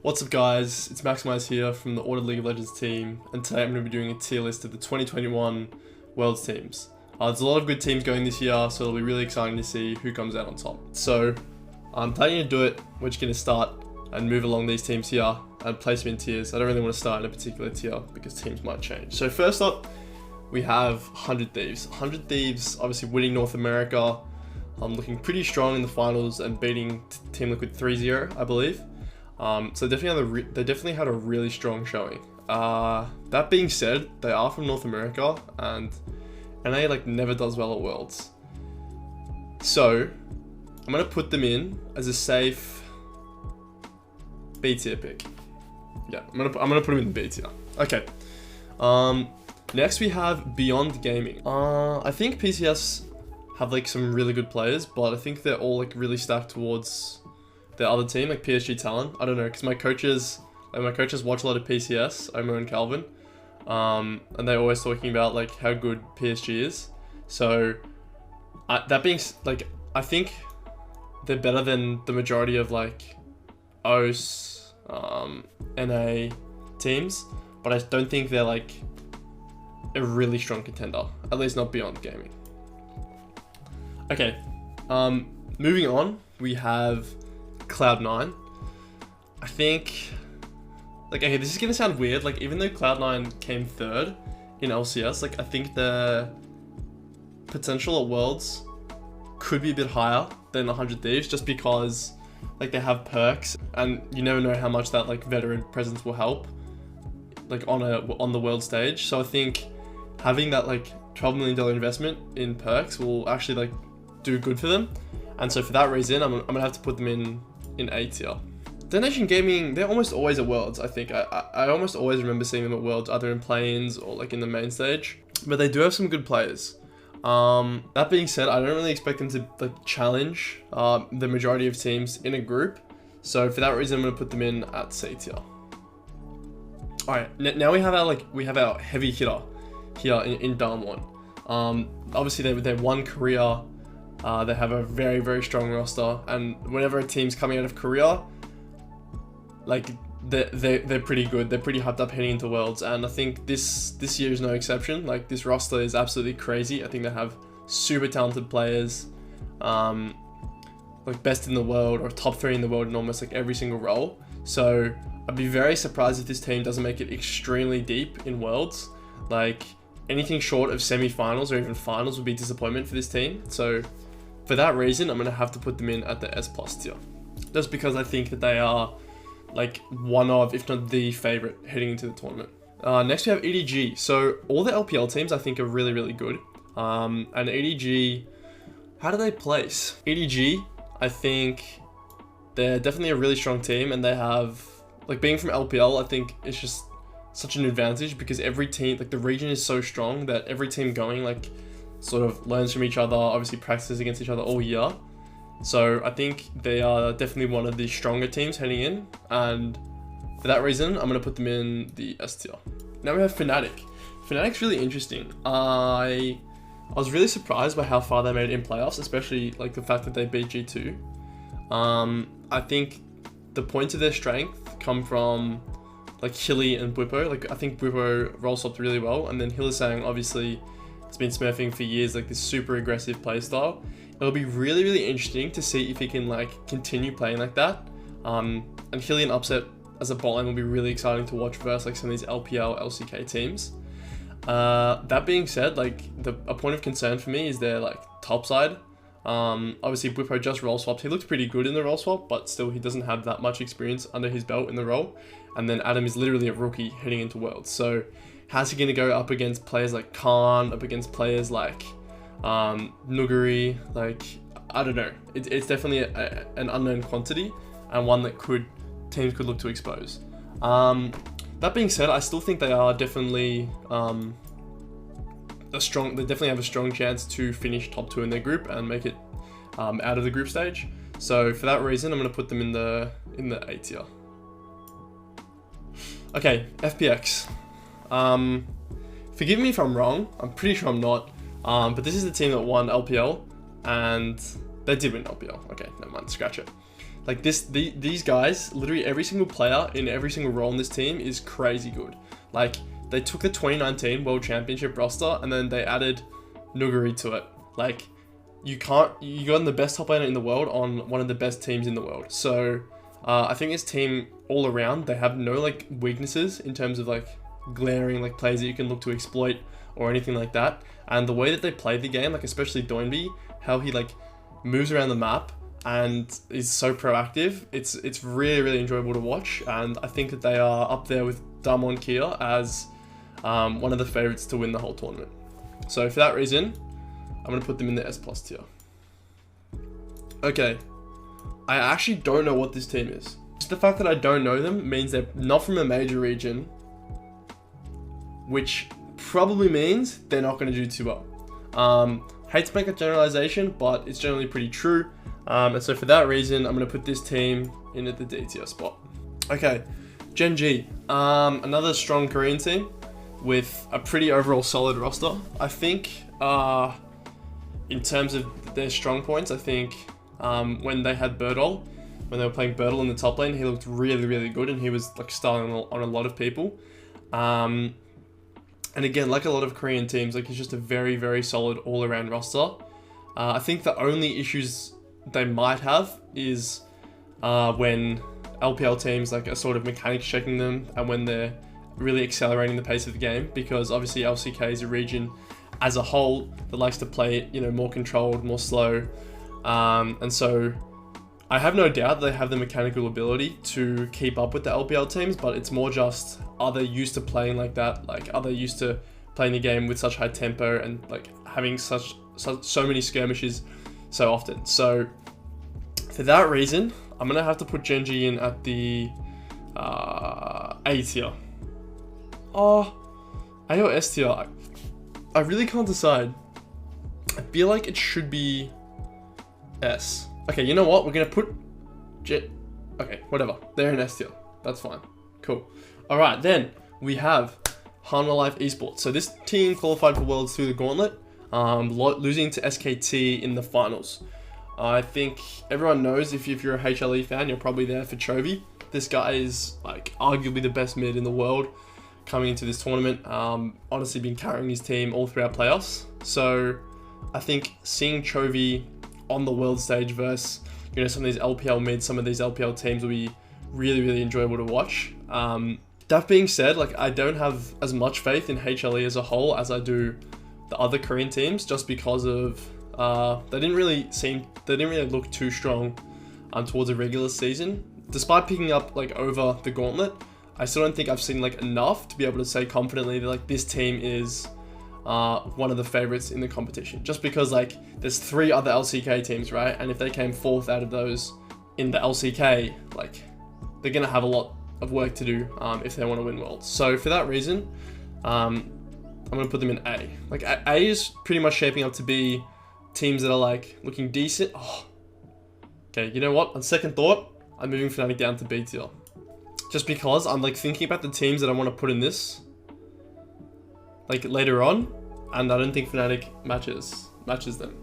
What's up guys, it's Maximize here from the Ordered League of Legends team, and today I'm going to be doing a tier list of the 2021 Worlds teams. There's a lot of good teams going this year, so it'll be really exciting to see who comes out on top. So I'm planning to do it. We're just going to start and move along these teams here and place them in tiers. I don't really want to start in a particular tier because teams might change. So first up, we have 100 Thieves. 100 Thieves obviously winning North America, looking pretty strong in the finals and beating Team Liquid 3-0, I believe. So they definitely had a really strong showing. That being said, they are from North America, and NA never does well at Worlds. So I'm gonna put them in as a safe B tier pick. Yeah, I'm gonna put them in the B tier. Okay. Next we have Beyond Gaming. I think PCS have some really good players, but I think they're all really stacked towards the other team, PSG Talon. I don't know, because my coaches watch a lot of PCS, Omo and Calvin, and they're always talking about how good PSG is. So that being I think they're better than the majority of OS, NA teams, but I don't think they're a really strong contender, at least not Beyond Gaming. Okay, moving on, we have Cloud9. I think, okay, this is gonna sound weird, even though Cloud9 came third in LCS, I think the potential at Worlds could be a bit higher than 100 Thieves, just because they have perks, and you never know how much that veteran presence will help on the world stage. So I think having that $12 million investment in perks will actually do good for them, and so for that reason I'm gonna have to put them in A tier. Donation Gaming, they're almost always at Worlds. I think I almost always remember seeing them at Worlds, either in play-ins or in the main stage, but they do have some good players. That being said, I don't really expect them to challenge the majority of teams in a group, so for that reason I'm gonna put them in at C tier. Alright, now we have our heavy hitter here in Damwon. Obviously they won Korea. They have a very, very strong roster, and whenever a team's coming out of Korea, they're pretty good. They're pretty hyped up heading into Worlds, and I think this year is no exception. This roster is absolutely crazy. I think they have super talented players, best in the world or top 3 in the world in almost every single role. So I'd be very surprised if this team doesn't make it extremely deep in Worlds. Anything short of semi-finals or even finals would be disappointment for this team. So for that reason, I'm going to have to put them in at the S+ tier. Just because I think that they are one of, if not the favorite heading into the tournament. Next we have EDG. So all the LPL teams I think are really, really good. And EDG, how do they place? EDG, I think they're definitely a really strong team, and they have, being from LPL, I think it's just such an advantage because every team, the region is so strong that every team going sort of learns from each other, obviously practices against each other all year. So I think they are definitely one of the stronger teams heading in, and for that reason I'm going to put them in the S tier. Now we have Fnatic. Fnatic's really interesting. I was really surprised by how far they made it in playoffs, especially the fact that they beat G2. I think the points of their strength come from Hilly and Bwipo. I think Bwipo role swapped really well, and then Hylissang obviously has been smurfing for years, this super aggressive playstyle. It'll be really, really interesting to see if he can continue playing like that. And Hilly and Upset as a bot lane will be really exciting to watch versus some of these LPL, LCK teams. That being said, a point of concern for me is their top side. Obviously Bwipo just role swapped. He looked pretty good in the role swap, but still he doesn't have that much experience under his belt in the role. And then Adam is literally a rookie heading into Worlds. So how's he going to go up against players like Khan, up against players like Nuguri? I don't know. It's definitely an unknown quantity, and one that teams could look to expose. That being said, I still think they are definitely they definitely have a strong chance to finish top 2 in their group and make it out of the group stage. So for that reason, I'm going to put them in the A tier. Okay, FPX. Forgive me if I'm wrong. I'm pretty sure I'm not. But this is the team that won LPL, and They did win LPL. Okay, never mind. Scratch it. Like these guys, literally every single player in every single role in this team is crazy good. Like they took the 2019 World Championship roster and then they added Nuguri to it. Like you got the best top laner in the world on one of the best teams in the world. So I think this team all around, they have no like weaknesses in terms of like glaring like plays that you can look to exploit or anything like that. And the way that they play the game, like especially Doinby, how he like moves around the map and is so proactive, it's really, really enjoyable to watch. And I think that they are up there with Damwon Kia as one of the favorites to win the whole tournament. So for that reason, I'm going to put them in the S+ tier. Okay, I actually don't know what this team is. Just the fact that I don't know them means they're not from a major region, which probably means they're not going to do too well. Hate to make a generalization, but it's generally pretty true. And so for that reason, I'm going to put this team in at the D tier spot. Okay, Gen G, another strong Korean team with a pretty overall solid roster. I think in terms of their strong points, I think when they had Birdol, when they were playing Birdol in the top lane, he looked really, really good and he was like styling on a lot of people. And again, like a lot of Korean teams, like it's just a very, very solid all-around roster. I think the only issues they might have is when LPL teams like are sort of mechanics checking them and when they're really accelerating the pace of the game, because obviously LCK is a region as a whole that likes to play it, you know, more controlled, more slow. And so I have no doubt they have the mechanical ability to keep up with the LPL teams, but it's more just, are they used to playing like that? Like, are they used to playing the game with such high tempo and like having so many skirmishes so often? So for that reason, I'm gonna have to put Gen G in at the A tier. Oh, A or S tier? I really can't decide. I feel like it should be S. Okay, you know what? We're gonna put okay, whatever. They're in S tier. That's fine. Cool. All right, then we have Hanwha Life Esports. So this team qualified for Worlds through the Gauntlet, losing to SKT in the finals. I think everyone knows, if you're a HLE fan, you're probably there for Chovy. This guy is like arguably the best mid in the world coming into this tournament. Honestly been carrying his team all throughout playoffs. So I think seeing Chovy on the world stage versus, you know, some of these LPL mids, some of these LPL teams will be really, really enjoyable to watch. That being said, like I don't have as much faith in HLE as a whole as I do the other Korean teams, just because of they didn't really look too strong towards a regular season. Despite picking up like over the Gauntlet, I still don't think I've seen like enough to be able to say confidently that like this team is one of the favorites in the competition, just because like there's 3 other LCK teams, right? And if they came 4th out of those in the LCK, like they're gonna have a lot of work to do if they want to win Worlds. So for that reason, I'm gonna put them in A. Like A is pretty much shaping up to be teams that are like looking decent. Oh. Okay, you know what? On second thought, I'm moving Fnatic down to B tier, just because I'm like thinking about the teams that I want to put in this like later on, and I don't think Fnatic matches them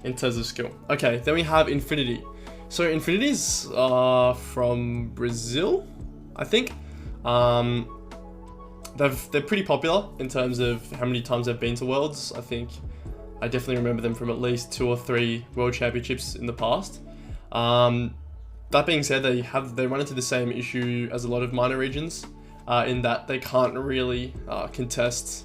in terms of skill. Okay, then we have Infinity. So Infinity's from Brazil, I think. They're pretty popular in terms of how many times they've been to Worlds. I think I definitely remember them from at least 2 or 3 World Championships in the past. That being said, they run into the same issue as a lot of minor regions, in that they can't really contest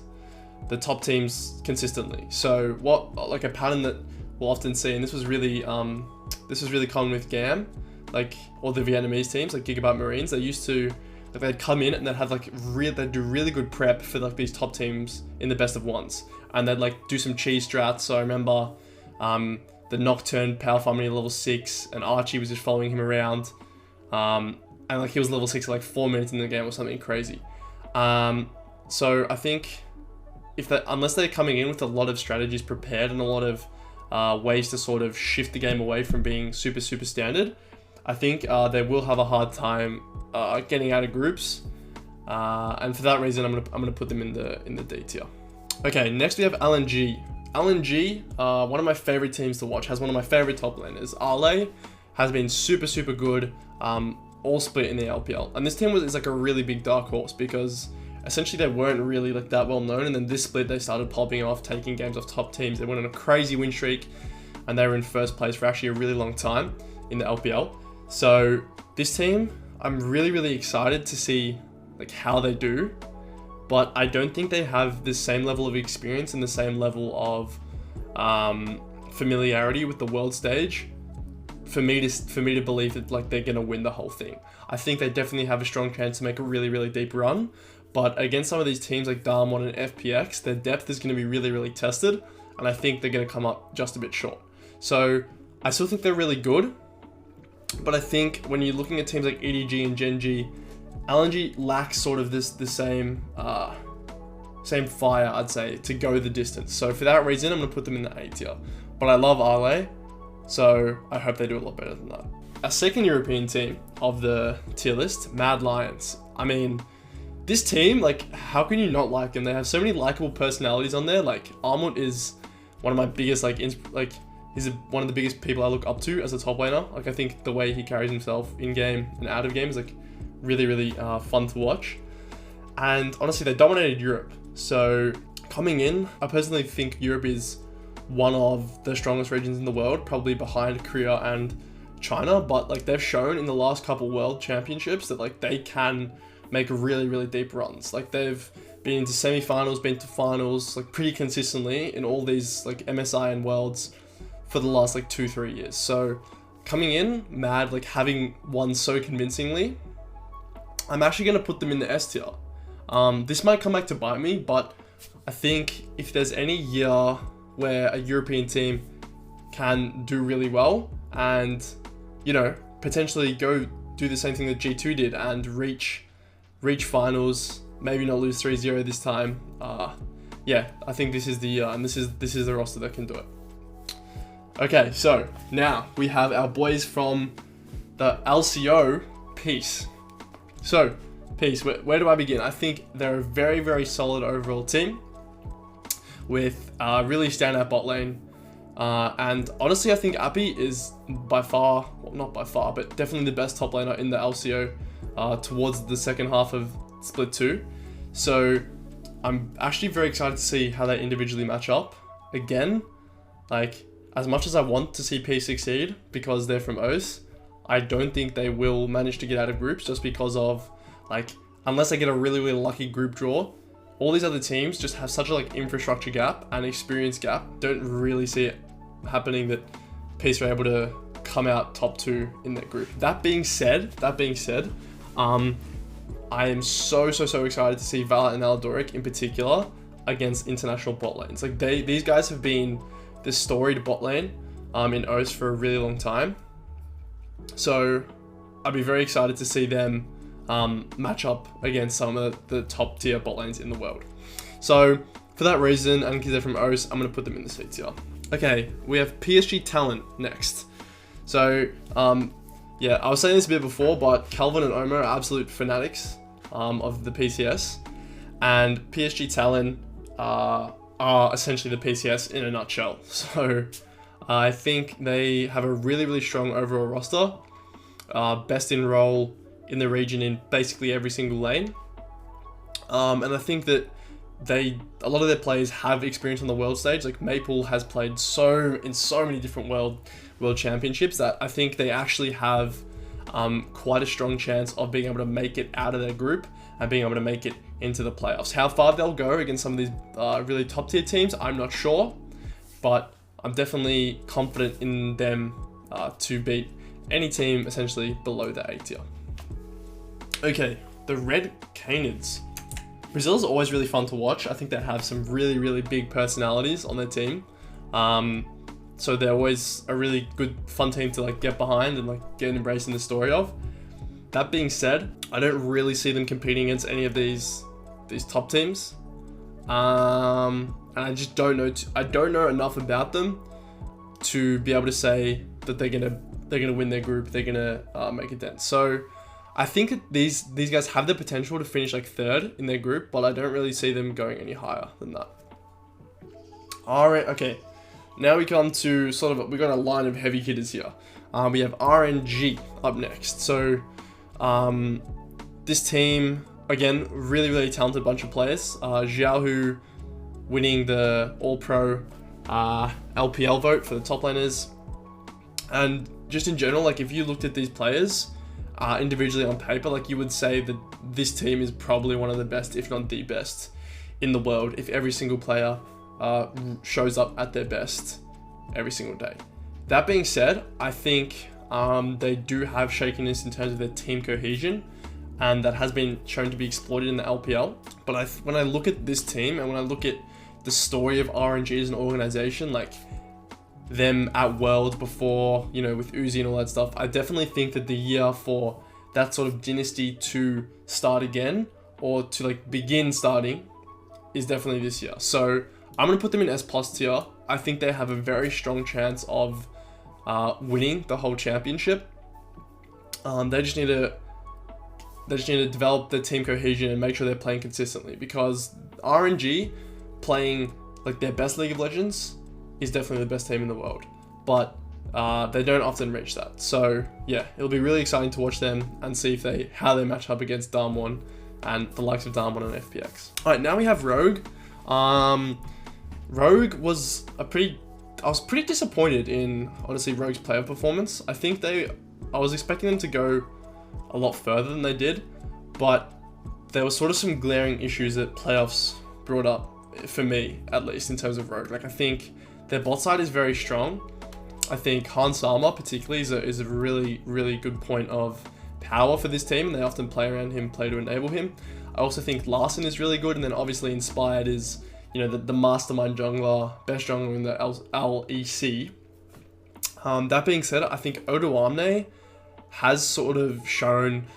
the top teams consistently. So like a pattern that we'll often see, and this was really common with GAM, like all the Vietnamese teams, like Gigabyte Marines. They used to, like, they'd come in and they'd have like they'd do really good prep for like these top teams in the best of ones, and they'd like do some cheese strats. So I remember the Nocturne power farming at level 6, and Archie was just following him around, and like he was level 6 like 4 minutes in the game or something crazy. So I think unless they're coming in with a lot of strategies prepared and a lot of ways to sort of shift the game away from being super standard, I think they will have a hard time getting out of groups, and for that reason I'm gonna put them in the D tier. Okay, next we have LNG. LNG, one of my favorite teams to watch, has one of my favorite top laners. Arley has been super, super good, all split in the LPL. And this team is like a really big dark horse because essentially they weren't really like that well known. And then this split, they started popping off, taking games off top teams. They went on a crazy win streak and they were in first place for actually a really long time in the LPL. So this team, I'm really, really excited to see like how they do. But I don't think they have the same level of experience and the same level of familiarity with the world stage for me to believe that like they're gonna win the whole thing. I think they definitely have a strong chance to make a really, really deep run. But against some of these teams like Darmon and FPX, their depth is gonna be really, really tested, and I think they're gonna come up just a bit short. So I still think they're really good, but I think when you're looking at teams like EDG and Gen.G, LNG lacks sort of the same fire, I'd say, to go the distance. So for that reason, I'm going to put them in the A tier. But I love Arley, so I hope they do a lot better than that. Our second European team of the tier list, Mad Lions. I mean, this team, like, how can you not like them? They have so many likable personalities on there. Like, Armut is one of my biggest, he's one of the biggest people I look up to as a top laner. Like, I think the way he carries himself in game and out of game is like really, really fun to watch. And honestly, they dominated Europe. So coming in, I personally think Europe is one of the strongest regions in the world, probably behind Korea and China. But like they've shown in the last couple world championships that like they can make really, really deep runs. Like they've been into semi-finals, been to finals, like pretty consistently in all these like MSI and worlds for the last like 2-3 years. So coming in, Mad, like having won so convincingly, I'm actually going to put them in the S tier. This might come back to bite me, but I think if there's any year where a European team can do really well and, you know, potentially go do the same thing that G2 did and reach finals, maybe not lose 3-0 this time. Yeah, I think this is the year, and this is the roster that can do it. Okay, so now we have our boys from the LCO, Peace. So, Peace, where do I begin? I think they're a very, very solid overall team with really standout bot lane. And honestly, I think Appy is by far, well, not by far, but definitely the best top laner in the LCO towards the second half of Split 2. So, I'm actually very excited to see how they individually match up. Again, like, as much as I want to see Peace succeed because they're from OS, I don't think they will manage to get out of groups just because of, like, unless they get a really, really lucky group draw, all these other teams just have such a, like, infrastructure gap and experience gap. Don't really see it happening that Peace are able to come out top 2 in that group. That being said, I am so excited to see Valor and Aldoric in particular against international bot lanes. Like, these guys have been the storied bot lane in OS for a really long time. So I'd be very excited to see them match up against some of the top tier bot lanes in the world. So for that reason, and because they're from OS, I'm going to put them in the C tier. Okay, we have PSG Talent next. So yeah, I was saying this a bit before, but Calvin and Omer are absolute fanatics of the PCS. And PSG Talent are essentially the PCS in a nutshell. So I think they have a really, really strong overall roster. Best in role in the region in basically every single lane. And I think that a lot of their players have experience on the world stage. Like Maple has played in so many different world championships that I think they actually have quite a strong chance of being able to make it out of their group and being able to make it into the playoffs. How far they'll go against some of these really top tier teams, I'm not sure, but I'm definitely confident in them to beat any team essentially below the A tier. Okay, the Red Canids. Brazil is always really fun to watch. I think they have some really, really big personalities on their team. So they're always a really good, fun team to like get behind and like get embraced in the story of. That being said, I don't really see them competing against any of these top teams. And I just don't know. I don't know enough about them to be able to say that they're gonna win their group. They're gonna make a dent. So I think that these guys have the potential to finish like third in their group, but I don't really see them going any higher than that. Okay. Now we come to we got a line of heavy hitters here. We have RNG up next. So, this team, again, really, really talented bunch of players. Xiaohu winning the All-Pro LPL vote for the top laners. And just in general, like if you looked at these players individually on paper, like you would say that this team is probably one of the best, if not the best, in the world if every single player shows up at their best every single day. That being said, I think they do have shakiness in terms of their team cohesion, and that has been shown to be exploited in the LPL. But when I look at this team and when I look at the story of RNG as an organization, like them at Worlds before, you know, with Uzi and all that stuff, I definitely think that the year for that sort of dynasty to start again, or to like begin starting, is definitely this year. So I'm going to put them in S+ tier. I think they have a very strong chance of winning the whole championship. They just need to develop the team cohesion and make sure they're playing consistently, because RNG playing like their best League of Legends is definitely the best team in the world, but they don't often reach that. So yeah, it'll be really exciting to watch them and see how they match up against Damwon and the likes of Damwon and FPX. All right, now we have Rogue. Rogue was I was pretty disappointed in, honestly, Rogue's playoff performance. I think I was expecting them to go a lot further than they did, but there was sort of some glaring issues that playoffs brought up, for me at least, in terms of Rogue. Like I think their bot side is very strong. I think Hans Sama particularly is a really, really good point of power for this team, and they often play around him, play to enable him. I also think Larson is really good, and then obviously Inspired is, you know, the mastermind jungler, best jungler in the LEC. That being said, I think Odoamne has sort of shown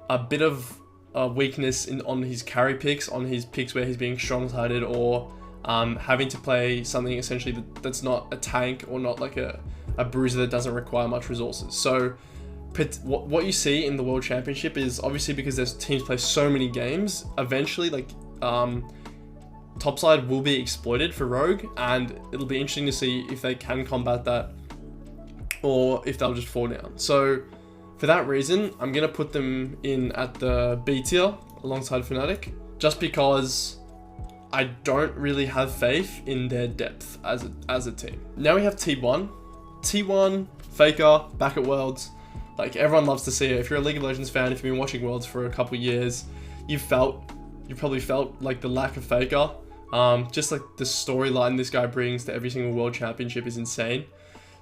a bit of a weakness on his carry picks, on his picks where he's being strong-sided, or having to play something essentially that's not a tank, or not like a bruiser that doesn't require much resources. So what you see in the World Championship is, obviously because there's teams play so many games, eventually like topside will be exploited for Rogue, and it'll be interesting to see if they can combat that or if they'll just fall down. So for that reason, I'm going to put them in at the B tier alongside Fnatic, just because I don't really have faith in their depth as a team. Now we have T1. T1, Faker, back at Worlds. Like, everyone loves to see it. If you're a League of Legends fan, if you've been watching Worlds for a couple years, you probably felt like the lack of Faker. Just like the storyline this guy brings to every single World Championship is insane.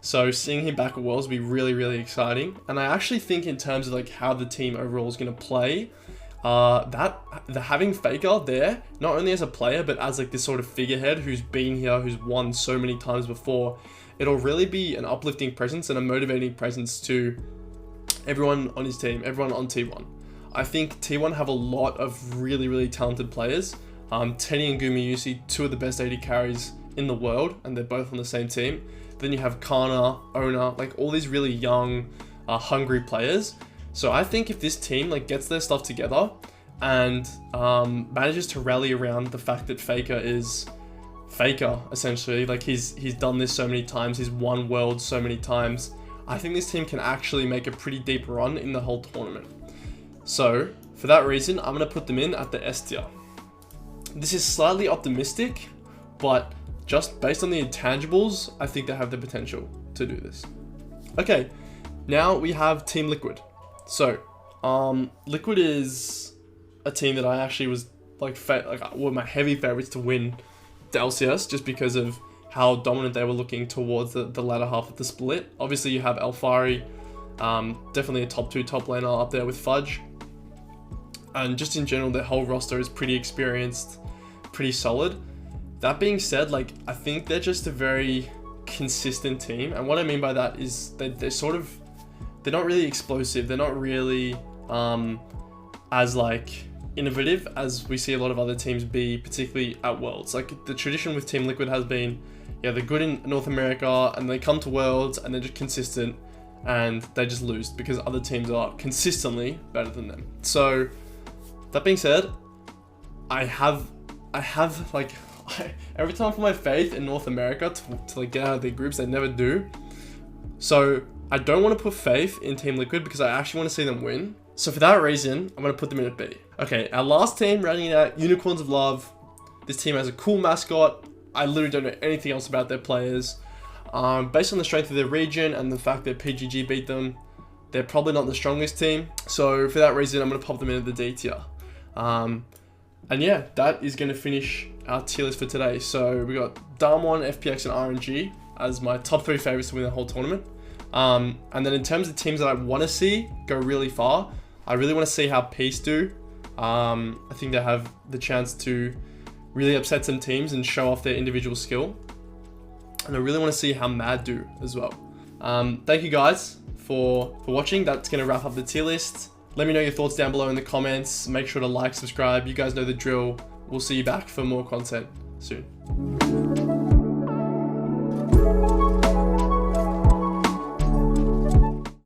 So seeing him back at Worlds will be really, really exciting. And I actually think in terms of like how the team overall is going to play, having Faker there, not only as a player, but as like this sort of figurehead who's been here, who's won so many times before, it'll really be an uplifting presence and a motivating presence to everyone on his team, everyone on T1. I think T1 have a lot of really, really talented players. Tenny and Gumayusi, two of the best AD carries in the world, and they're both on the same team. Then you have Kana, Ona, like all these really young, hungry players. So I think if this team like gets their stuff together and manages to rally around the fact that Faker is Faker, essentially, like he's done this so many times, he's won Worlds so many times, I think this team can actually make a pretty deep run in the whole tournament. So for that reason, I'm going to put them in at the S tier. This is slightly optimistic, but just based on the intangibles, I think they have the potential to do this. Okay, now we have Team Liquid. So, Liquid is a team that I actually was like were my heavy favorites to win the LCS, just because of how dominant they were looking towards the latter half of the split. Obviously, you have Alphari, definitely a top 2 top laner up there with Fudge. And just in general, their whole roster is pretty experienced, pretty solid. That being said, like, I think they're just a very consistent team. And what I mean by that is they're not really explosive. They're not really as like innovative as we see a lot of other teams be, particularly at Worlds. Like, the tradition with Team Liquid has been, yeah, they're good in North America and they come to Worlds and they're just consistent and they just lose because other teams are consistently better than them. So that being said, I have like every time I put my faith in North America to like get out of their groups, they never do. So I don't want to put faith in Team Liquid because I actually want to see them win. So for that reason, I'm going to put them in at B. Okay, our last team, rounding out Unicorns of Love. This team has a cool mascot. I literally don't know anything else about their players. Based on the strength of their region and the fact that PGG beat them, they're probably not the strongest team. So for that reason, I'm going to pop them into the D tier. And yeah, that is going to finish our tier list for today. So we got Damwon, FPX, and RNG as my top 3 favorites to win the whole tournament. And then in terms of teams that I want to see go really far, I really want to see how Peace do. I think they have the chance to really upset some teams and show off their individual skill. And I really want to see how Mad do as well. Thank you guys for watching. That's going to wrap up the tier list. Let me know your thoughts down below in the comments. Make sure to like, subscribe. You guys know the drill. We'll see you back for more content soon.